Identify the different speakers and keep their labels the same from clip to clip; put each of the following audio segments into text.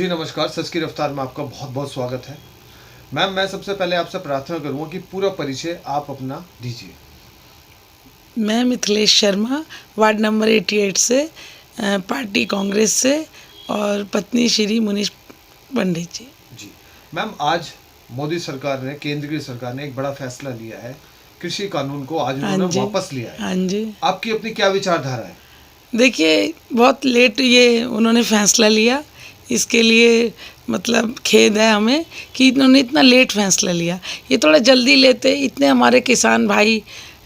Speaker 1: जी नमस्कार, सच की रफ्तार में आपका बहुत बहुत स्वागत है। मैम, मैं सबसे पहले आपसे प्रार्थना करूंगा कि पूरा परिचय आप अपना दीजिए।
Speaker 2: मैं मिथिलेश शर्मा, वार्ड नंबर 88 से, पार्टी कांग्रेस से, और पत्नी श्री मुनीश पंडित जी।
Speaker 1: जी मैम, आज मोदी सरकार ने, केंद्र की सरकार ने एक बड़ा फैसला लिया है। कृषि कानून को आज
Speaker 2: हाँ
Speaker 1: उन्होंने
Speaker 2: जी,
Speaker 1: वापस लिया है।
Speaker 2: हाँ जी।
Speaker 1: आपकी अपनी क्या विचारधारा है?
Speaker 2: देखिए, बहुत लेट ये उन्होंने फैसला लिया, इसके लिए मतलब खेद है हमें कि इन्होंने इतना लेट फैसला लिया। ये थोड़ा जल्दी लेते, इतने हमारे किसान भाई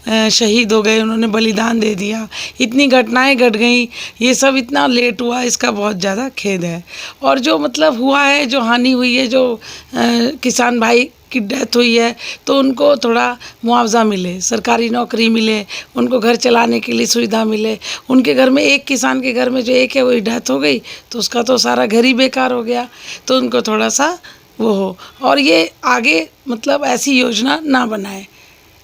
Speaker 2: शहीद हो गए, उन्होंने बलिदान दे दिया, इतनी घटनाएं घट गई, ये सब इतना लेट हुआ, इसका बहुत ज़्यादा खेद है। और जो मतलब हुआ है, जो हानि हुई है, जो किसान भाई की डेथ हुई है, तो उनको थोड़ा मुआवजा मिले, सरकारी नौकरी मिले, उनको घर चलाने के लिए सुविधा मिले। उनके घर में, एक किसान के घर में जो एक है वही डेथ हो गई, तो उसका तो सारा घर ही बेकार हो गया। तो उनको थोड़ा सा वो हो, और ये आगे मतलब ऐसी योजना ना बनाए,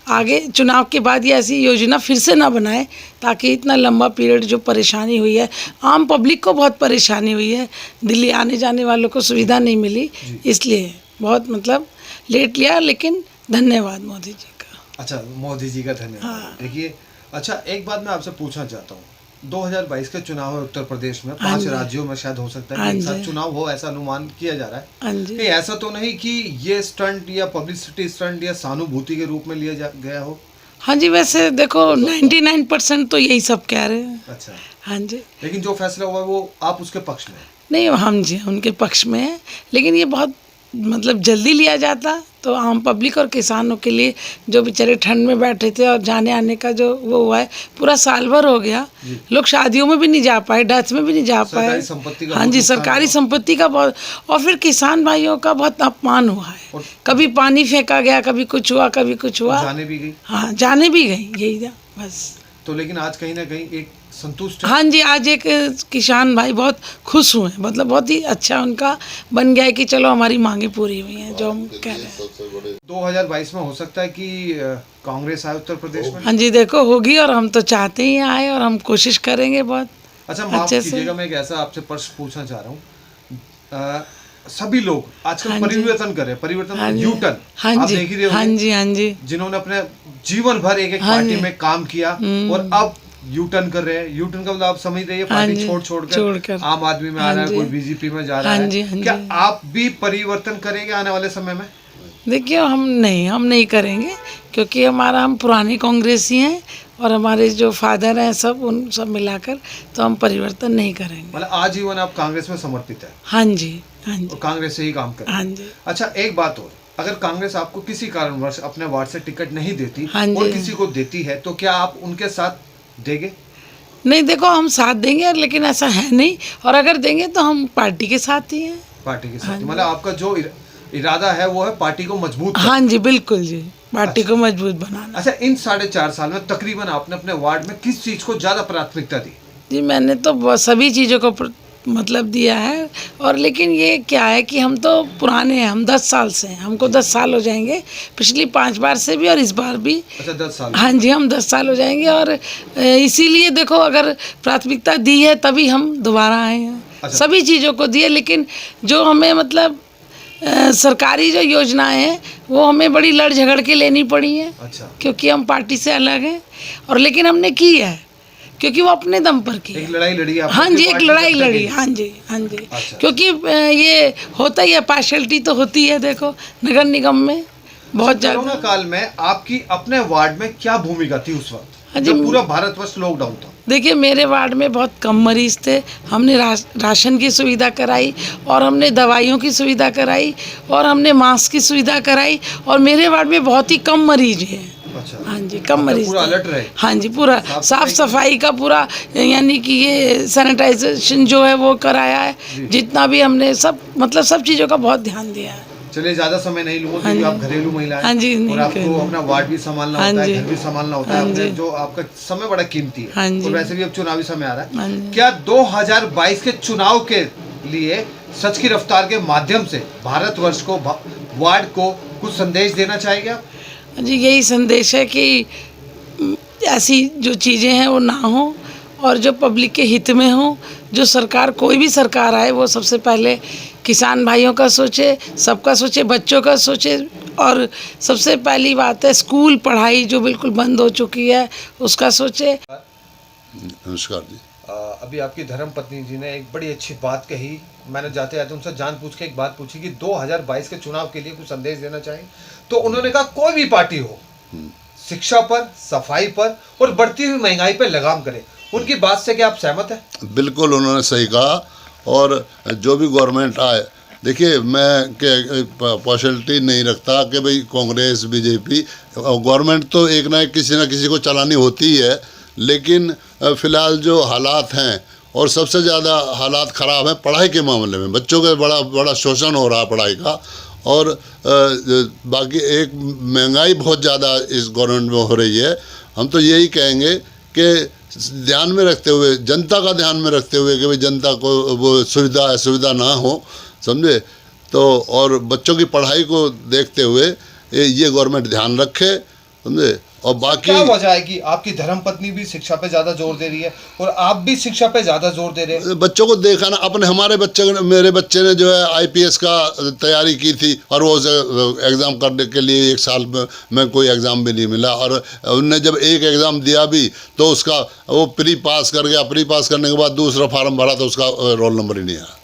Speaker 2: आगे चुनाव के बाद ये ऐसी योजना फिर से ना बनाए, ताकि इतना लंबा पीरियड जो परेशानी हुई है, आम पब्लिक को बहुत परेशानी हुई है, दिल्ली आने जाने वालों को सुविधा नहीं मिली, इसलिए बहुत मतलब लेट लिया। लेकिन धन्यवाद मोदी जी का।
Speaker 1: अच्छा, मोदी जी का धन्यवाद।
Speaker 2: हाँ।
Speaker 1: देखिए, अच्छा एक बात मैं आपसे पूछना चाहता हूँ। 2022 के चुनाव है उत्तर प्रदेश में,
Speaker 2: हाँ
Speaker 1: 5
Speaker 2: जी।
Speaker 1: राज्यों में शायद हो सकता है
Speaker 2: हाँ
Speaker 1: कि एक साथ
Speaker 2: जी।
Speaker 1: चुनाव हो, ऐसा अनुमान किया जा रहा है।
Speaker 2: हाँ जी।
Speaker 1: कि ऐसा तो नहीं कि ये स्टंट या पब्लिसिटी स्टंट या सहानुभूति के रूप में लिया गया हो?
Speaker 2: हाँ जी, वैसे देखो 99% तो यही सब कह रहे हैं।
Speaker 1: अच्छा,
Speaker 2: हाँ जी।
Speaker 1: लेकिन जो फैसला हुआ है वो आप उसके पक्ष में हैं?
Speaker 2: नहीं, हम जी उनके पक्ष में हैं, लेकिन ये बहुत मतलब जल्दी लिया जाता तो आम पब्लिक और किसानों के लिए, जो बेचारे ठंड में बैठे थे और जाने आने का जो वो हुआ है, पूरा साल भर हो गया, लोग शादियों में भी नहीं जा पाए, डेथ में भी नहीं जा पाए।
Speaker 1: सरकारी संपत्ति का
Speaker 2: हाँ
Speaker 1: बहुत
Speaker 2: जी,
Speaker 1: नुकसान
Speaker 2: सरकारी
Speaker 1: हुआ।
Speaker 2: संपत्ति का बहुत, और फिर किसान भाइयों का बहुत अपमान हुआ है।
Speaker 1: और
Speaker 2: कभी पानी फेंका गया, कभी कुछ हुआ, कभी कुछ हुआ।
Speaker 1: जाने भी गई।
Speaker 2: हाँ, जाने भी गई, यही था बस।
Speaker 1: तो लेकिन आज कहीं ना कहीं एक संतुष्ट है।
Speaker 2: हाँ जी, आज एक किसान भाई बहुत खुश हुए, मतलब बहुत ही अच्छा उनका बन गया है कि चलो हमारी मांगे पूरी हुई हैं, जो हम कह रहे हैं।
Speaker 1: 2022 में हो सकता है कि कांग्रेस आए उत्तर प्रदेश में।
Speaker 2: हाँ जी, देखो होगी, और हम तो चाहते ही आए, और हम कोशिश करेंगे बहुत
Speaker 1: अच्छा, माफ
Speaker 2: अच्छे से।
Speaker 1: कीजिएगा, मैं एक ऐसा आपसे प्रश्न पूछना चाह रहा हूँ। सभी लोग आजकल
Speaker 2: हाँ जी।
Speaker 1: परिवर्तन कर रहे हैं, परिवर्तन
Speaker 2: हाँ जी।
Speaker 1: यू टर्न
Speaker 2: हाँ
Speaker 1: आप
Speaker 2: जी।
Speaker 1: देख ही रहे
Speaker 2: हाँ
Speaker 1: होंगे,
Speaker 2: जी। हाँ जी।
Speaker 1: जिन्होंने अपने जीवन भर एक
Speaker 2: हाँ
Speaker 1: पार्टी
Speaker 2: जी।
Speaker 1: में काम किया और अब यू टर्न कर रहे हैं। यू टर्न का मतलब आप समझ रहे हैं,
Speaker 2: हाँ
Speaker 1: पार्टी
Speaker 2: जी।
Speaker 1: छोड़
Speaker 2: छोड़कर।
Speaker 1: आम आदमी में आ
Speaker 2: हाँ
Speaker 1: रहा है,
Speaker 2: जी।
Speaker 1: कोई बीजेपी में जा रहा
Speaker 2: हाँ
Speaker 1: है।
Speaker 2: जी। हाँ
Speaker 1: क्या
Speaker 2: जी।
Speaker 1: आप भी परिवर्तन करेंगे आने वाले समय में?
Speaker 2: देखिए, हम नहीं करेंगे, क्योंकि हम पुराने कांग्रेसी हैं, और हमारे जो फादर हैं सब, उन सब मिलाकर तो हम परिवर्तन नहीं करेंगे।
Speaker 1: मतलब आजीवन आप कांग्रेस में समर्पित है
Speaker 2: हाँ जी। हाँ जी।
Speaker 1: और कांग्रेस से ही काम करें?
Speaker 2: हाँ जी।
Speaker 1: अच्छा, एक बात और, अगर कांग्रेस आपको किसी कारणवश अपने वार्ड से टिकट नहीं देती
Speaker 2: हाँ
Speaker 1: और
Speaker 2: जी।
Speaker 1: किसी को देती है, तो क्या आप उनके साथ देंगे?
Speaker 2: नहीं, देखो हम साथ देंगे, लेकिन ऐसा है नहीं, और अगर देंगे तो हम पार्टी के साथ ही हैं।
Speaker 1: पार्टी के
Speaker 2: हाँ
Speaker 1: साथ,
Speaker 2: जी।
Speaker 1: मतलब आपका जो इरादा है वो है पार्टी को मजबूत करना।
Speaker 2: हाँ जी, बिल्कुल जी, पार्टी
Speaker 1: अच्छा।
Speaker 2: को मजबूत बनाना।
Speaker 1: अच्छा, इन 4.5 साल में तकरीबन आपने अपने वार्ड में किस चीज को ज्यादा प्राथमिकता दी?
Speaker 2: जी, मैंने तो सभी चीज़ों को मतलब दिया है, और लेकिन ये क्या है कि हम तो पुराने हैं, हम 10 साल से हैं, हमको 10 साल हो जाएंगे, पिछली 5 बार से भी और इस बार भी।
Speaker 1: अच्छा, 10 साल।
Speaker 2: हाँ जी, हम 10 साल हो जाएंगे, और इसीलिए देखो, अगर प्राथमिकता दी है तभी हम दोबारा आए हैं।
Speaker 1: अच्छा।
Speaker 2: सभी चीज़ों को दिए, लेकिन जो हमें मतलब सरकारी जो योजनाएं हैं, वो हमें बड़ी लड़ झगड़ के लेनी पड़ी हैं।
Speaker 1: अच्छा,
Speaker 2: क्योंकि हम पार्टी से अलग हैं, और लेकिन हमने की है, क्योंकि वो अपने दम पर की
Speaker 1: एक
Speaker 2: है।
Speaker 1: लड़ाई लड़ी आप?
Speaker 2: हाँ जी, एक
Speaker 1: पार्टी
Speaker 2: लड़ाई
Speaker 1: तक तक
Speaker 2: लड़ी।
Speaker 1: गई?
Speaker 2: हाँ जी। हाँ जी।
Speaker 1: अच्छा।
Speaker 2: क्योंकि ये होता ही है, पार्शलिटी तो होती है, देखो नगर निगम में बहुत
Speaker 1: कोरोना
Speaker 2: ज़्यादा।
Speaker 1: काल में आपकी अपने वार्ड में क्या भूमिका थी उस वक्त,
Speaker 2: हाँ जी।
Speaker 1: जब पूरा भारतवर्ष लॉकडाउन था?
Speaker 2: देखिए, मेरे वार्ड में बहुत कम मरीज़ थे, हमने राशन की सुविधा कराई, और हमने दवाइयों की सुविधा कराई, और हमने मास्क की सुविधा कराई, और मेरे वार्ड में बहुत ही कम मरीज हैं।
Speaker 1: अच्छा।
Speaker 2: हाँ जी, कम मरीज
Speaker 1: पूरा
Speaker 2: थे।
Speaker 1: अलर्ट रहे?
Speaker 2: हाँ जी, पूरा साफ सफाई का पूरा, यानी कि ये सैनिटाइजेशन जो है वो कराया है, जितना भी हमने सब मतलब सब चीज़ों का बहुत ध्यान दिया है।
Speaker 1: चलिए, ज्यादा समय नहीं लूंगा,
Speaker 2: हाँ
Speaker 1: क्योंकि आप
Speaker 2: जी।
Speaker 1: घरेलू महिला हैं।
Speaker 2: हाँ जी, नहीं
Speaker 1: और आपको
Speaker 2: करेंगे।
Speaker 1: अपना वार्ड भी संभालना
Speaker 2: हाँ
Speaker 1: होता है,
Speaker 2: जी।
Speaker 1: घर भी संभालना होता है,
Speaker 2: हाँ
Speaker 1: अपने
Speaker 2: जी।
Speaker 1: जो आपका समय बड़ा कीमती है।
Speaker 2: हाँ जी।
Speaker 1: और वैसे भी अब चुनावी समय आ रहा
Speaker 2: हाँ
Speaker 1: है।
Speaker 2: जी।
Speaker 1: क्या 2022 के चुनाव के लिए सच की रफ्तार के माध्यम से भारतवर्ष को, वार्ड को कुछ संदेश देना चाहेंगे आप?
Speaker 2: जी, यही संदेश है कि ऐसी जो चीज़ें हैं वो ना हो, और जो पब्लिक के हित में हो, जो सरकार, कोई भी सरकार आए, वो सबसे पहले किसान भाइयों का सोचे, सबका सोचे, बच्चों का सोचे। और सबसे पहली बात है स्कूल पढ़ाई जो बिल्कुल बंद हो चुकी है उसका सोचे।
Speaker 3: नमस्कार जी।
Speaker 1: अभी आपकी धर्म पत्नी जी ने एक बड़ी अच्छी बात कही। मैंने जाते जाते उनसे जान पूछ के एक बात पूछी कि 2022 के चुनाव के लिए कुछ संदेश देना चाहिए। तो उन्होंने कहा कोई भी पार्टी हो, शिक्षा पर, सफाई पर और बढ़ती हुई महंगाई पर लगाम करे। उनकी बात से क्या आप सहमत हैं?
Speaker 3: बिल्कुल उन्होंने सही कहा। और जो भी गवर्नमेंट आए, देखिए मैं पार्शलिटी नहीं रखता कि भाई कांग्रेस बीजेपी, गवर्नमेंट तो एक ना किसी को चलानी होती ही है। लेकिन फ़िलहाल जो हालात हैं, और सबसे ज़्यादा हालात ख़राब हैं पढ़ाई के मामले में, बच्चों का बड़ा शोषण हो रहा है पढ़ाई का। और बाकी एक महंगाई बहुत ज़्यादा इस गवर्नमेंट में हो रही है। हम तो यही कहेंगे कि ध्यान में रखते हुए, जनता का ध्यान में रखते हुए कि भाई जनता को वो सुविधा ना हो, समझे। तो और बच्चों की पढ़ाई को देखते हुए ये गवर्नमेंट ध्यान रखे, समझे। और बाकी
Speaker 1: क्या वजह है कि आपकी धर्मपत्नी भी शिक्षा पे ज्यादा जोर दे रही है और आप भी शिक्षा पे ज्यादा जोर दे रहे हैं?
Speaker 3: बच्चों को देखा ना, हमारे मेरे बच्चे ने जो है IPS का तैयारी की थी और वो एग्ज़ाम करने के लिए 1 साल में कोई एग्ज़ाम भी नहीं मिला। और उनने जब एक एग्ज़ाम दिया भी तो उसका वो प्री पास कर गया। प्री पास करने के बाद दूसरा फार्म भरा तो उसका रोल नंबर ही नहीं आया।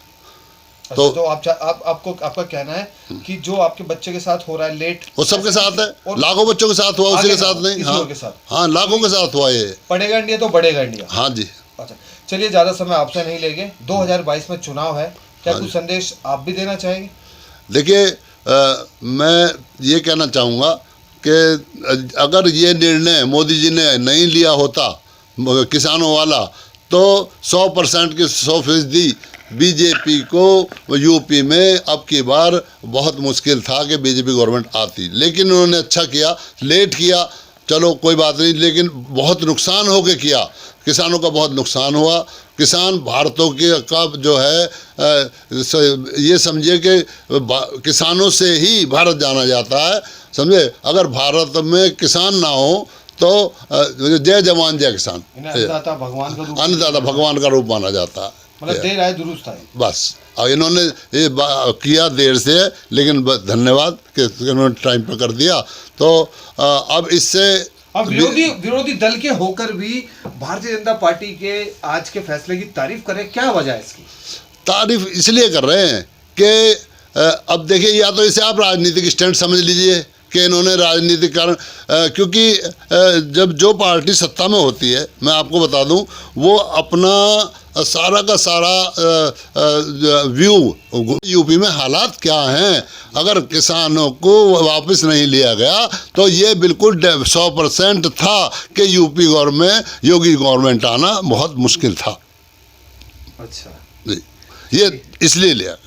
Speaker 1: तो आपका कहना है कि जो आपके बच्चे के साथ हो रहा है लेट,
Speaker 3: वो सबके साथ है, लाखों बच्चों के साथ हुआ, उसी के साथ नहीं। हाँ, लाखों के साथ हुआ ये।
Speaker 1: पढ़ेगा इंडिया तो बढ़ेगा इंडिया।
Speaker 3: हाँ जी।
Speaker 1: अच्छा, चलिए ज़्यादा समय आपसे नहीं लेंगे। 2022 में चुनाव है, क्या कुछ संदेश आप भी देना चाहेंगे?
Speaker 3: देखिए, मैं ये कहना चाहूँगा कि अगर ये निर्णय मोदी जी ने नहीं लिया होता किसानों वाला, तो 100% की 100% बीजेपी को यूपी में अब की बार बहुत मुश्किल था कि बीजेपी गवर्नमेंट आती। लेकिन उन्होंने अच्छा किया, लेट किया, चलो कोई बात नहीं, लेकिन बहुत नुकसान हो के किया। किसानों का बहुत नुकसान हुआ। किसान भारतों का जो है ये समझिए कि किसानों से ही भारत जाना जाता है, समझे। अगर भारत में किसान ना हो तो जय जवान जय किसान,
Speaker 1: अन्नदाता
Speaker 3: भगवान का रूप माना जाता है।
Speaker 1: मतलब देर आए दुरुस्त आए।
Speaker 3: बस, और इन्होंने ये किया देर से, लेकिन धन्यवाद कि इन्होंने टाइम पर कर दिया। तो अब इससे
Speaker 1: अब विरोधी दल के होकर भी भारतीय जनता पार्टी के आज के फैसले की तारीफ कर रहे हैं, क्या वजह है इसकी? तारीफ
Speaker 3: इसलिए कर रहे हैं कि अब देखिए, या तो इसे आप राजनीतिक स्टैंड समझ लीजिए कि इन्होंने राजनीतिक कारण, क्योंकि जब जो पार्टी सत्ता में होती है, मैं आपको बता दूं, वो अपना सारा का सारा व्यू यूपी में हालात क्या हैं, अगर किसानों को वापस नहीं लिया गया तो ये बिल्कुल 100% था कि यूपी योगी गवर्नमेंट आना बहुत मुश्किल था।
Speaker 1: अच्छा
Speaker 3: जी, ये इसलिए लिया,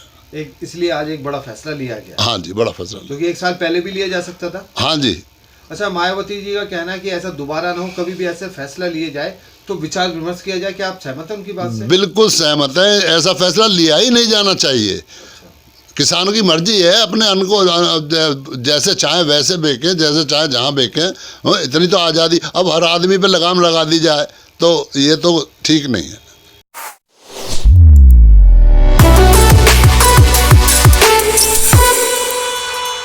Speaker 1: इसलिए आज एक बड़ा फैसला लिया गया।
Speaker 3: हाँ जी, बड़ा फैसला,
Speaker 1: क्योंकि 1 साल पहले भी लिया जा सकता था।
Speaker 3: हाँ जी।
Speaker 1: अच्छा, मायावती जी का कहना है कि ऐसा दोबारा ना हो, कभी भी ऐसे फैसला लिए जाए तो विचार विमर्श किया जाए। क्या आप सहमत हैं उनकी बात से?
Speaker 3: बिल्कुल सहमत है, ऐसा फैसला लिया ही नहीं जाना चाहिए। किसानों की मर्जी है, अपने अन्न को जैसे चाहे वैसे बेचें, जैसे चाहे जहाँ बेचें, इतनी तो आज़ादी। अब हर आदमी पे लगाम लगा दी जाए तो ये तो ठीक नहीं है।